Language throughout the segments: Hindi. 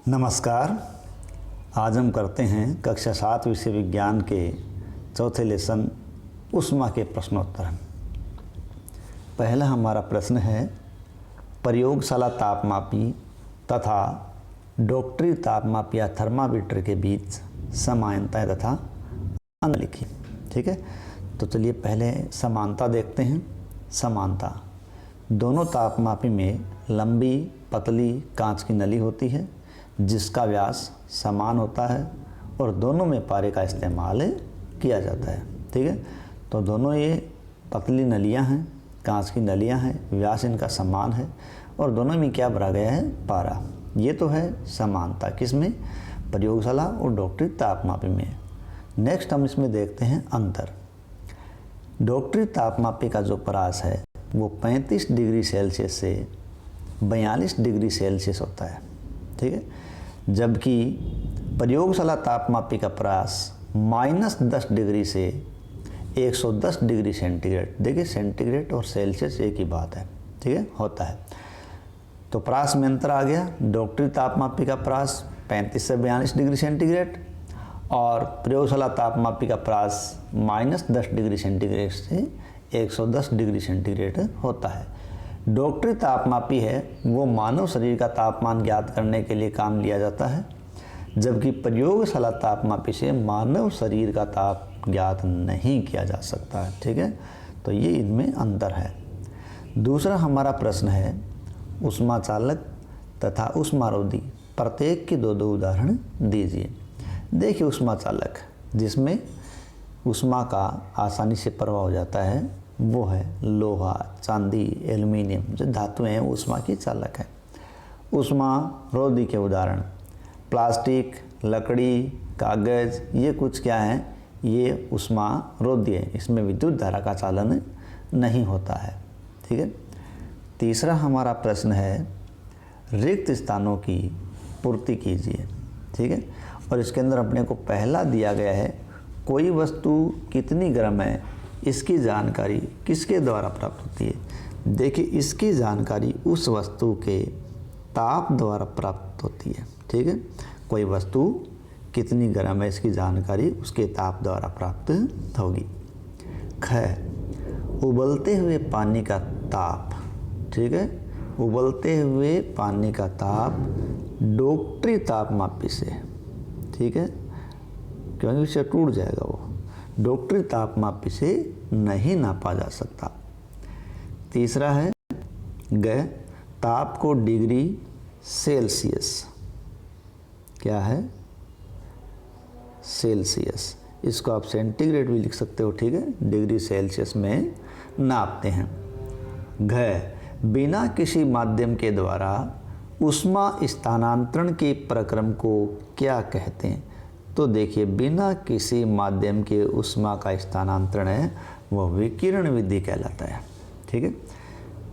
नमस्कार। आज हम करते हैं कक्षा 7 विषय विज्ञान के चौथे लेसन ऊष्मा के प्रश्नोत्तर। पहला हमारा प्रश्न है, प्रयोगशाला तापमापी तथा डॉक्टरी तापमापी या थर्मामीटर के बीच समानताएं तथा अंतर लिखिए। ठीक है, तो चलिए पहले समानता देखते हैं। समानता, दोनों तापमापी में लंबी पतली कांच की नली होती है जिसका व्यास समान होता है और दोनों में पारे का इस्तेमाल किया जाता है। ठीक है, तो दोनों ये पतली नलियां हैं, कांच की नलियां हैं, व्यास इनका समान है और दोनों में क्या भरा गया है? पारा। ये तो है समानता, किसमें? प्रयोगशाला और डॉक्टरी तापमापी में। नेक्स्ट हम इसमें देखते हैं अंतर। डॉक्टरी तापमापी का जो परास है वो 35 डिग्री सेल्सियस से 42 डिग्री सेल्सियस होता है। ठीक है, जबकि प्रयोगशाला तापमापी का परास -10 डिग्री से 110 डिग्री सेंटीग्रेड, देखिए सेंटीग्रेड और सेल्सियस एक ही बात है, ठीक है, होता है। तो परास में अंतर आ गया। डॉक्टरी तापमापी का परास 35 से 42 डिग्री सेंटीग्रेड और प्रयोगशाला तापमापी का परास -10 डिग्री सेंटीग्रेड से 110 डिग्री सेंटीग्रेड होता है। डॉक्टरी तापमापी है वो मानव शरीर का तापमान ज्ञात करने के लिए काम लिया जाता है, जबकि प्रयोगशाला तापमापी से मानव शरीर का ताप ज्ञात नहीं किया जा सकता है। ठीक है, तो ये इनमें अंतर है। दूसरा हमारा प्रश्न है, ऊष्मा चालक तथा ऊष्मारोधी प्रत्येक के दो उदाहरण दीजिए। देखिए ऊष्मा चालक जिसमें ऊष्मा का आसानी से प्रवाह हो जाता है वो है लोहा, चांदी, एल्युमिनियम, जो धातुएं हैं ऊष्मा की चालक है। ऊष्मारोधी के उदाहरण प्लास्टिक, लकड़ी, कागज, ये कुछ क्या है? ये ऊष्मारोधी है, इसमें विद्युत धारा का चालन नहीं होता है। ठीक है, तीसरा हमारा प्रश्न है, रिक्त स्थानों की पूर्ति कीजिए। ठीक है, और इसके अंदर अपने को पहला दिया गया है, कोई वस्तु कितनी गर्म है इसकी जानकारी किसके द्वारा प्राप्त होती है? देखिए इसकी जानकारी उस वस्तु के ताप द्वारा प्राप्त होती है। ठीक है, कोई वस्तु कितनी गर्म है इसकी जानकारी उसके ताप द्वारा प्राप्त होगी। ख, उबलते हुए पानी का ताप। ठीक है, उबलते हुए पानी का ताप डॉक्टरी तापमापी से, ठीक है, क्योंकि उससे टूट जाएगा वो, डॉक्टरी तापमापी से नहीं नापा जा सकता। तीसरा है ग, ताप को डिग्री सेल्सियस, क्या है? सेल्सियस, इसको आप सेंटीग्रेड भी लिख सकते हो। ठीक है, डिग्री सेल्सियस में नापते हैं। घ, बिना किसी माध्यम के द्वारा ऊष्मा स्थानांतरण के प्रक्रम को क्या कहते हैं? तो देखिए बिना किसी माध्यम के ऊष्मा का स्थानांतरण है वह विकिरण विधि कहलाता है। ठीक है।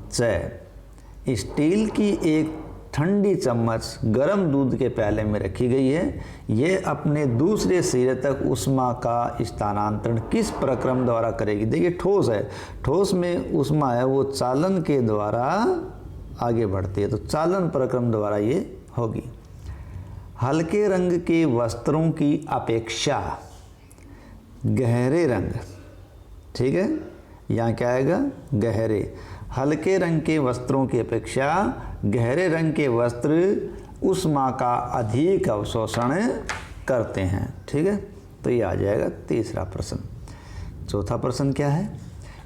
च, स्टील की एक ठंडी चम्मच गर्म दूध के प्याले में रखी गई है, यह अपने दूसरे सिरे तक ऊष्मा का स्थानांतरण किस प्रक्रम द्वारा करेगी? देखिए ठोस है, ठोस में ऊष्मा है वो चालन के द्वारा आगे बढ़ती है, तो चालन प्रक्रम द्वारा ये होगी। हल्के रंग के वस्त्रों की अपेक्षा गहरे रंग, ठीक है, यहाँ क्या आएगा? गहरे। हल्के रंग के वस्त्रों की अपेक्षा गहरे रंग के वस्त्र ऊष्मा का अधिक अवशोषण करते हैं। ठीक है, तो ये आ जाएगा तीसरा प्रश्न। चौथा प्रश्न क्या है?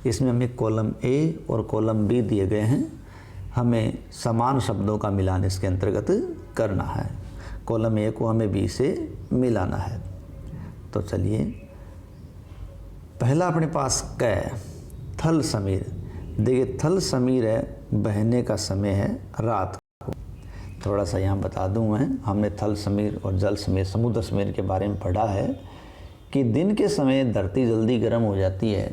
इसमें हमें कॉलम ए और कॉलम बी दिए गए हैं, हमें समान शब्दों का मिलान इसके अंतर्गत करना है। कॉलम ए को हमें बी से मिलाना है। तो चलिए पहला अपने पास कै, थल समीर। देखिए थल समीर है, बहने का समय है रात को। थोड़ा सा यहाँ बता दूँ मैं, हमने थल समीर और जल समीर, समुद्र समीर के बारे में पढ़ा है कि दिन के समय धरती जल्दी गर्म हो जाती है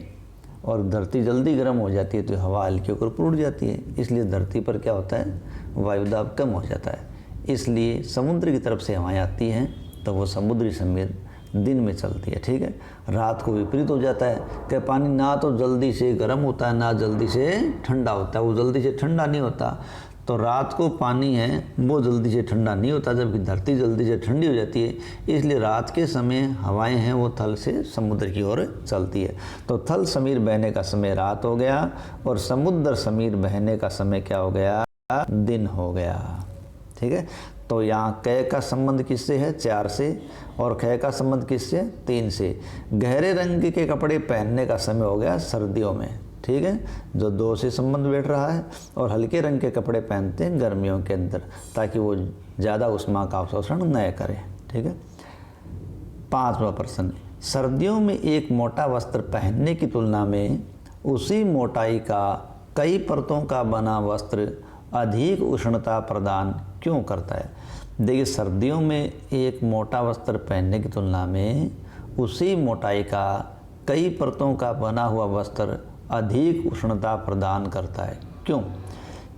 और धरती जल्दी गर्म हो जाती है तो हवा हल्की होकर ऊपर उड़ जाती है, इसलिए धरती पर क्या होता है? वायुदाब कम हो जाता है, इसलिए समुद्र की तरफ से हवाएं आती हैं तो वो समुद्री समीर दिन में चलती है। ठीक है, रात को विपरीत हो जाता है कि पानी ना तो जल्दी से गर्म होता है ना जल्दी से ठंडा होता है, वो जल्दी से ठंडा नहीं होता, तो रात को पानी है वो जल्दी से ठंडा नहीं होता, जबकि धरती जल्दी से ठंडी हो जाती है। इसलिए रात के समय हवाएं हैं वो थल से समुद्र की ओर चलती है। तो थल समीर बहने का समय रात हो गया और समुद्र समीर बहने का समय क्या हो गया, दिन हो गया। ठीक है, तो यहाँ क का संबंध किससे है, 4 से, और ख का संबंध किससे, 3 से। गहरे रंग के कपड़े पहनने का समय हो गया सर्दियों में। ठीक है, जो 2 से संबंध बैठ रहा है, और हल्के रंग के कपड़े पहनते हैं गर्मियों के अंदर, ताकि वो ज़्यादा उष्मा का अवशोषण न करे। ठीक है, 5वां प्रश्न, सर्दियों में एक मोटा वस्त्र पहनने की तुलना में उसी मोटाई का कई परतों का बना वस्त्र अधिक उष्णता प्रदान क्यों करता है। देखिए, सर्दियों में एक मोटा वस्त्र पहनने की तुलना में उसी मोटाई का कई परतों का बना हुआ वस्त्र अधिक उष्णता प्रदान करता है। क्यों?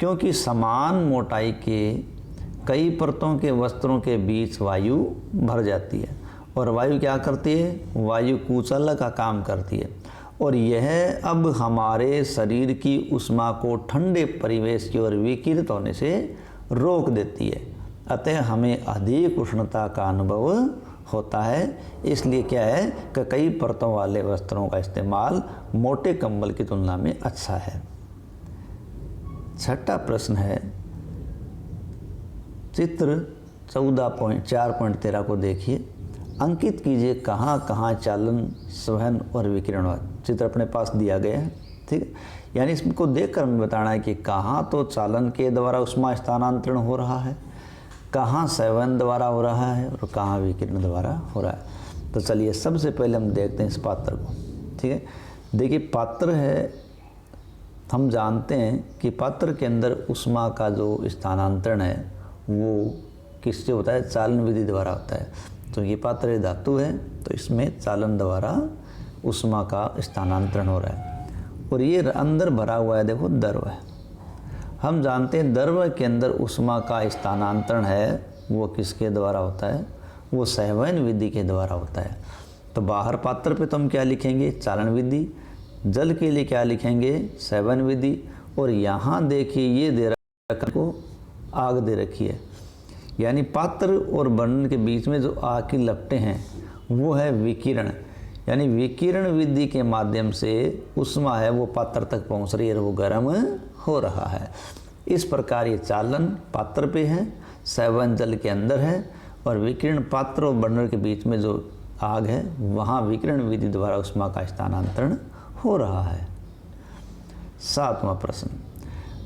क्योंकि समान मोटाई के कई परतों के वस्त्रों के बीच वायु भर जाती है, और वायु क्या करती है, वायु कुचल का काम करती है, और यह अब हमारे शरीर की उष्मा को ठंडे परिवेश की ओर विकिरित होने से रोक देती है। अतः हमें अधिक उष्णता का अनुभव होता है। इसलिए क्या है कि कई परतों वाले वस्त्रों का इस्तेमाल मोटे कंबल की तुलना में अच्छा है। 6वां प्रश्न है, चित्र 14.4.13 को देखिए, अंकित कीजिए कहाँ कहाँ चालन, संवहन और विकिरण हुआ। चित्र अपने पास दिया गया है। ठीक है, यानी इसको देखकर हमें बताना है कि कहाँ तो चालन के द्वारा उष्मा स्थानांतरण हो रहा है, कहाँ संवहन द्वारा हो रहा है, और कहाँ विकिरण द्वारा हो रहा है। तो चलिए सबसे पहले हम देखते हैं इस पात्र को। ठीक है, देखिए पात्र है, हम जानते हैं कि पात्र के अंदर उष्मा का जो स्थानांतरण है वो किससे होता है, चालन विधि द्वारा होता है। तो ये पात्र धातु है, तो इसमें चालन द्वारा उष्मा का स्थानांतरण हो रहा है। और ये अंदर भरा हुआ है, देखो द्रव है। हम जानते हैं द्रव के अंदर उष्मा का स्थानांतरण है वो किसके द्वारा होता है, वो संवहन विधि के द्वारा होता है। तो बाहर पात्र पे तो हम क्या लिखेंगे, चालन विधि, जल के लिए क्या लिखेंगे, संवहन विधि, और यहाँ देखिए ये दे रखा को आग दे रखी है, यानी पात्र और बर्नर के बीच में जो आग की लपटें हैं वो है विकिरण। यानी विकिरण विधि के माध्यम से उष्मा है वो पात्र तक पहुंच रही है और वो गर्म हो रहा है। इस प्रकार ये चालन पात्र पे है, संवहन जल के अंदर है, और विकिरण पात्र और बर्नर के बीच में जो आग है वहाँ विकिरण विधि द्वारा उष्मा का स्थानांतरण हो रहा है। 7वां प्रश्न,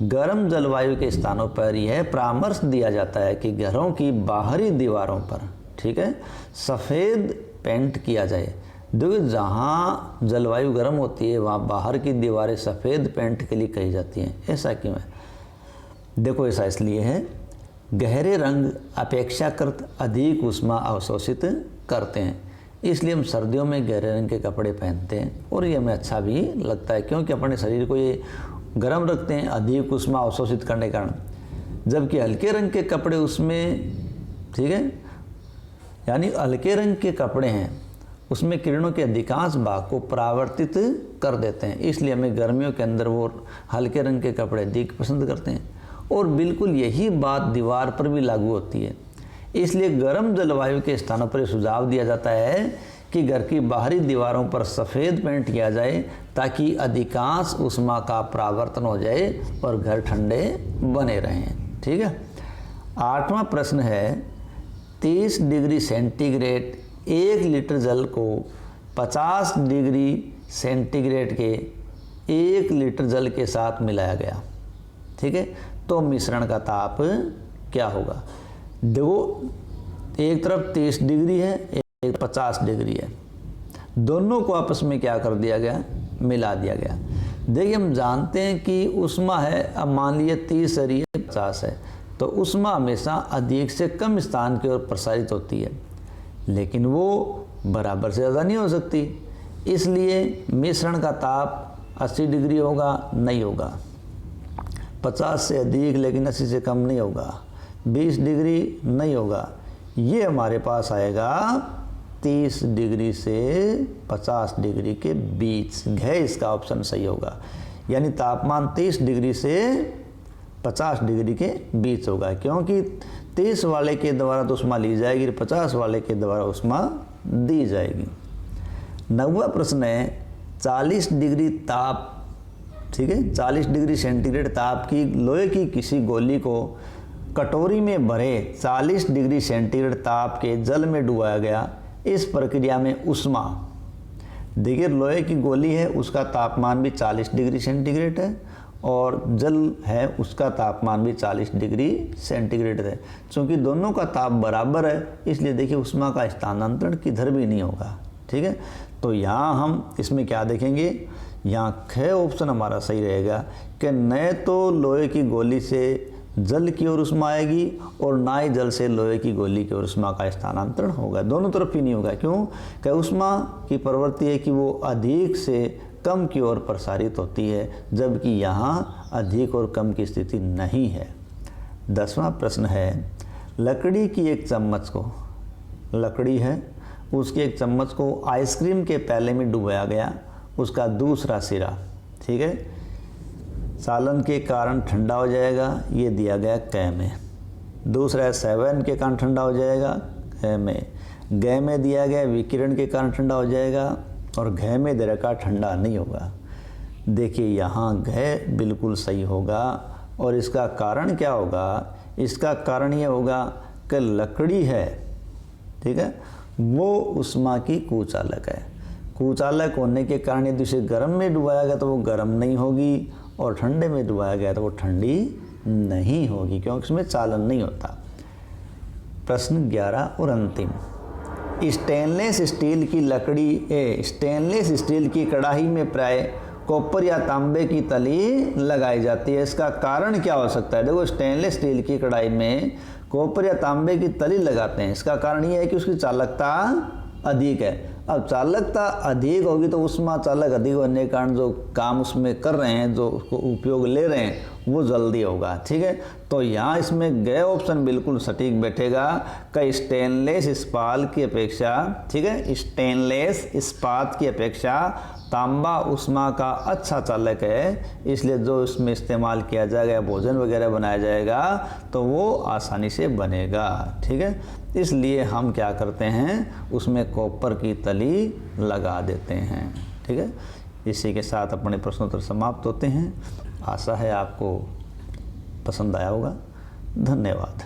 गर्म जलवायु के स्थानों पर यह परामर्श दिया जाता है कि घरों की बाहरी दीवारों पर, ठीक है, सफ़ेद पेंट किया जाए। देखो, जहाँ जलवायु गर्म होती है वहाँ बाहर की दीवारें सफ़ेद पेंट के लिए कही जाती हैं। ऐसा क्यों है? देखो, ऐसा इसलिए है, गहरे रंग अपेक्षाकृत अधिक उष्मा अवशोषित करते हैं, इसलिए हम सर्दियों में गहरे रंग के कपड़े पहनते हैं, और ये हमें अच्छा भी लगता है क्योंकि अपने शरीर को ये गर्म रखते हैं अधिक उष्मा अवशोषित करने के कारण। जबकि हल्के रंग के कपड़े उसमें, ठीक है, यानी हल्के रंग के कपड़े हैं उसमें किरणों के अधिकांश भाग को परावर्तित कर देते हैं, इसलिए हमें गर्मियों के अंदर वो हल्के रंग के कपड़े अधिक पसंद करते हैं। और बिल्कुल यही बात दीवार पर भी लागू होती है। इसलिए गर्म जलवायु के स्थानों पर सुझाव दिया जाता है कि घर की बाहरी दीवारों पर सफ़ेद पेंट किया जाए ताकि अधिकांश उष्मा का परावर्तन हो जाए और घर ठंडे बने रहें। ठीक है, 8वां प्रश्न है, 30 डिग्री सेंटीग्रेड 1 लीटर जल को 50 डिग्री सेंटीग्रेड के 1 लीटर जल के साथ मिलाया गया। ठीक है, तो मिश्रण का ताप क्या होगा? देखो, एक तरफ 30 डिग्री है, एक 50 डिग्री है, दोनों को आपस में क्या कर दिया गया, मिला दिया गया। देखिए, हम जानते हैं कि उष्मा है, अब मान लीजिए 30 है, 50 है, तो उष्मा हमेशा अधिक से कम स्थान की ओर प्रसारित होती है, लेकिन वो बराबर से ज़्यादा नहीं हो सकती। इसलिए मिश्रण का ताप 80 डिग्री होगा, नहीं होगा। 50 से अधिक लेकिन 80 से कम नहीं होगा। 20 डिग्री नहीं होगा। ये हमारे पास आएगा 30 डिग्री से 50 डिग्री के बीच है, इसका ऑप्शन सही होगा। यानी तापमान 30 डिग्री से 50 डिग्री के बीच होगा, क्योंकि 30 वाले के द्वारा तो उष्मा ली जाएगी, 50 वाले के द्वारा उष्मा दी जाएगी। 9वां प्रश्न है 40 डिग्री ताप, ठीक है, 40 डिग्री सेंटीग्रेड ताप की लोहे की किसी गोली को कटोरी में भरे 40 डिग्री सेंटीग्रेड ताप के जल में डुबाया गया। इस प्रक्रिया में उष्मा, देखिए लोहे की गोली है उसका तापमान भी 40 डिग्री सेंटीग्रेड है और जल है उसका तापमान भी 40 डिग्री सेंटीग्रेड है। चूँकि दोनों का ताप बराबर है इसलिए देखिए उष्मा का स्थानांतरण किधर भी नहीं होगा, ठीक है। तो यहाँ हम इसमें क्या देखेंगे, यहाँ ख ऑप्शन हमारा सही रहेगा कि न तो लोहे की गोली से जल की ओर उष्मा आएगी और ना ही जल से लोहे की गोली की ओर उष्मा का स्थानांतरण होगा, दोनों तरफ ही नहीं होगा। क्यों? कि उष्मा की प्रवृत्ति है कि वो अधिक से कम की ओर प्रसारित होती है, जबकि यहाँ अधिक और कम की स्थिति नहीं है। 10वां प्रश्न है लकड़ी की एक चम्मच को, लकड़ी है उसके एक चम्मच को आइसक्रीम के प्याले में डुबाया गया, उसका दूसरा सिरा, ठीक है, सालन के कारण ठंडा हो जाएगा, ये दिया गया क में। दूसरा है 7 के कारण ठंडा हो जाएगा, ग में। ग में दिया गया विकिरण के कारण ठंडा हो जाएगा और घ में दे रखा ठंडा नहीं होगा। देखिए यहाँ घ बिल्कुल सही होगा और इसका कारण क्या होगा, इसका कारण ये होगा कि लकड़ी है, ठीक है, वो उष्मा की कुचालक है। कुचालक होने के कारण यदि उसे गर्म में डुबाया गया तो वो गर्म नहीं होगी और ठंडे में डुबाया गया तो वो ठंडी नहीं होगी, क्योंकि इसमें चालन नहीं होता। प्रश्न 11 और अंतिम, स्टेनलेस स्टील की लकड़ी स्टेनलेस स्टील की कढ़ाई में प्राय कॉपर या तांबे की तली लगाई जाती है, इसका कारण क्या हो सकता है। देखो स्टेनलेस स्टील की कढ़ाई में कॉपर या तांबे की तली लगाते हैं, इसका कारण ये है कि उसकी चालकता अधिक है। अब चालकता अधिक होगी तो उष्मा चालक अधिक होने के कारण जो काम उसमें कर रहे हैं, जो उसको उपयोग ले रहे हैं वो जल्दी होगा, ठीक है। तो यहाँ इसमें ग ऑप्शन बिल्कुल सटीक बैठेगा कि स्टेनलेस इस्पात की अपेक्षा, ठीक है, स्टेनलेस इस्पात की अपेक्षा तांबा उष्मा का अच्छा चालक है, इसलिए जो इसमें इस्तेमाल किया जाएगा, भोजन वगैरह बनाया जाएगा तो वो आसानी से बनेगा, ठीक है। इसलिए हम क्या करते हैं, उसमें कॉपर की तली लगा देते हैं, ठीक है। इसी के साथ अपने प्रश्नोत्तर समाप्त होते हैं। आशा है आपको पसंद आया होगा। धन्यवाद।